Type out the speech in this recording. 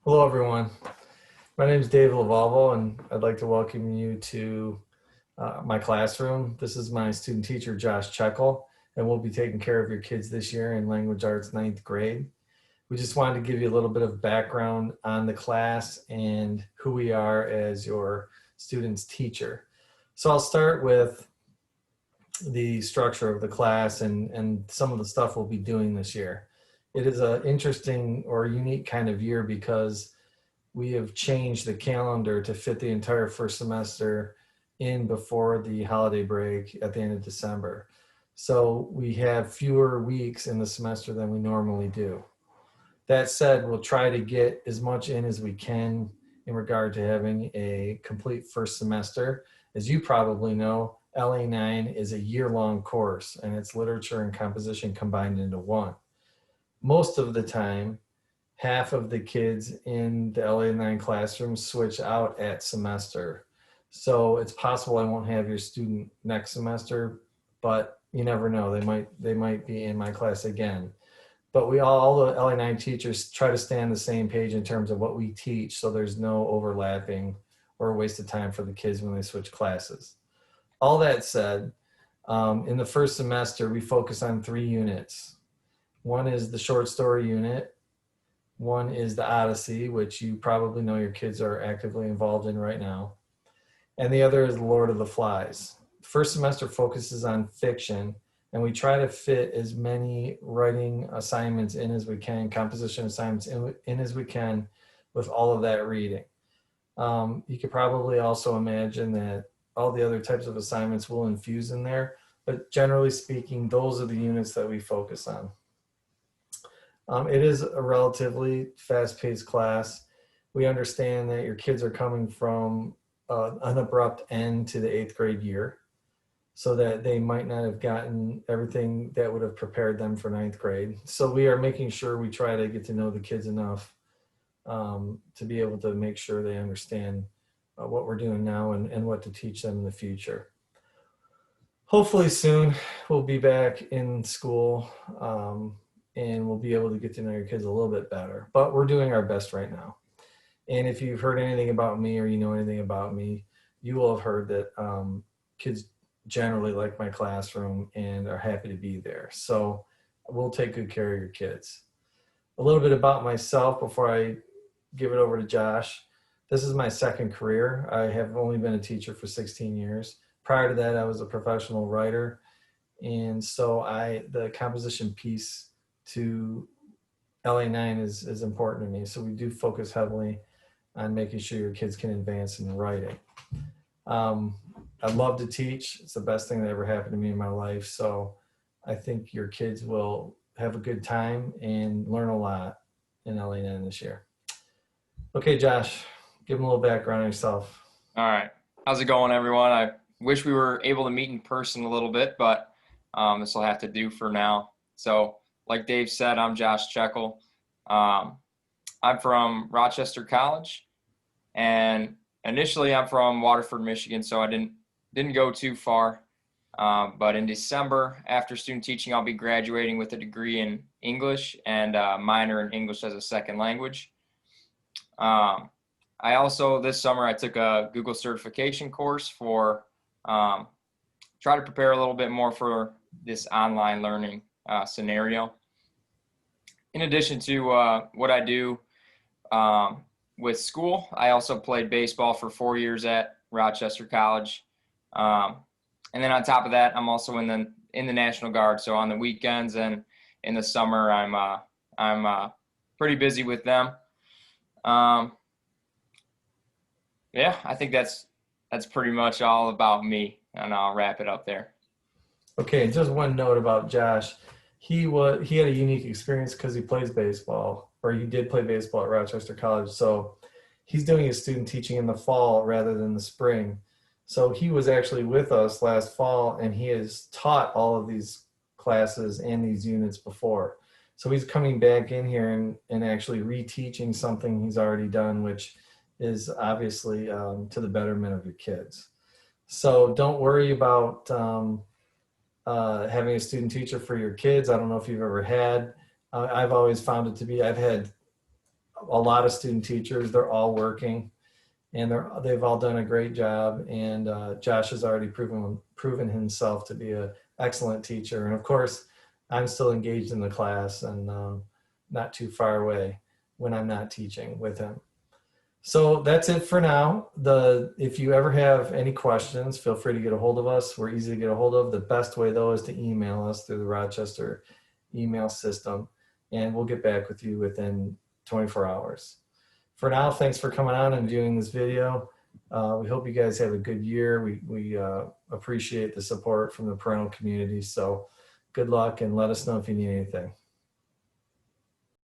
Hello, everyone. My name is Dave Lavalvo, and I'd like to welcome you to my classroom. This is my student teacher, Josh Checkle, and we'll be taking care of your kids this year in Language Arts ninth grade. We just wanted to give you a little bit of background on the class and who we are as your student's teacher. So I'll start with the structure of the class and some of the stuff we'll be doing this year. It is an interesting or unique kind of year because we have changed the calendar to fit the entire first semester in before the holiday break at the end of December. So we have fewer weeks in the semester than we normally do. That said, we'll try to get as much in as we can in regard to having a complete first semester. As you probably know, LA9 is a year-long course, and it's literature and composition combined into one. Most of the time, half of the kids in the LA9 classroom switch out at semester. So it's possible I won't have your student next semester, but you never know. They might be in my class again. But all the LA9 teachers try to stay on the same page in terms of what we teach, so there's no overlapping or a waste of time for the kids when they switch classes. All that said, in the first semester, we focus on 3 units. One is the short story unit. One is the Odyssey, which you probably know your kids are actively involved in right now. And the other is Lord of the Flies. First semester focuses on fiction, and we try to fit as many writing assignments in as we can, composition assignments in as we can with all of that reading. You could probably also imagine that all the other types of assignments will infuse in there, but generally speaking, those are the units that we focus on. It is a relatively fast-paced class. We understand that your kids are coming from an abrupt end to the 8th grade year, so that they might not have gotten everything that would have prepared them for 9th grade. So we are making sure we try to get to know the kids enough to be able to make sure they understand what we're doing now and what to teach them in the future. Hopefully soon we'll be back in school and we'll be able to get to know your kids a little bit better, but we're doing our best right now. And if you've heard anything about me or you know anything about me, you will have heard that kids generally like my classroom and are happy to be there. So we'll take good care of your kids. A little bit about myself before I give it over to Josh. This is my second career. I have only been a teacher for 16 years. Prior to that, I was a professional writer. And so the composition piece to LA9 is important to me. So we do focus heavily on making sure your kids can advance in writing. I love to teach. It's the best thing that ever happened to me in my life. So I think your kids will have a good time and learn a lot in LA9 this year. Okay, Josh, give them a little background on yourself. All right. How's it going, everyone? I wish we were able to meet in person a little bit, but this will have to do for now. So like Dave said, I'm Josh Checkle. I'm from Rochester College, and initially I'm from Waterford, Michigan, so I didn't go too far. But in December, after student teaching, I'll be graduating with a degree in English and a minor in English as a second language. I also, this summer, I took a Google certification course for try to prepare a little bit more for this online learning scenario. In addition to what I do with school, I also played baseball for 4 years at Rochester College. And then on top of that, I'm also in the National Guard. So on the weekends and in the summer, I'm pretty busy with them. Yeah, I think that's pretty much all about me, and I'll wrap it up there. Okay, just one note about Josh. He had a unique experience because he plays baseball, or he did play baseball at Rochester College. So he's doing his student teaching in the fall rather than the spring. So he was actually with us last fall, and he has taught all of these classes and these units before. So he's coming back in here and actually reteaching something he's already done, which is obviously to the betterment of your kids. So don't worry about having a student teacher for your kids. I don't know if you've ever had. I've always found it to be, I've had a lot of student teachers. They're all working, and they've all done a great job. And Josh has already proven himself to be an excellent teacher. And of course, I'm still engaged in the class and not too far away when I'm not teaching with him. So that's it for now. If you ever have any questions, feel free to get a hold of us. We're easy to get a hold of. The best way though is to email us through the Rochester email system, and we'll get back with you within 24 hours. For now, thanks for coming on and viewing this video. We hope you guys have a good year. We appreciate the support from the parental community. So good luck, and let us know if you need anything.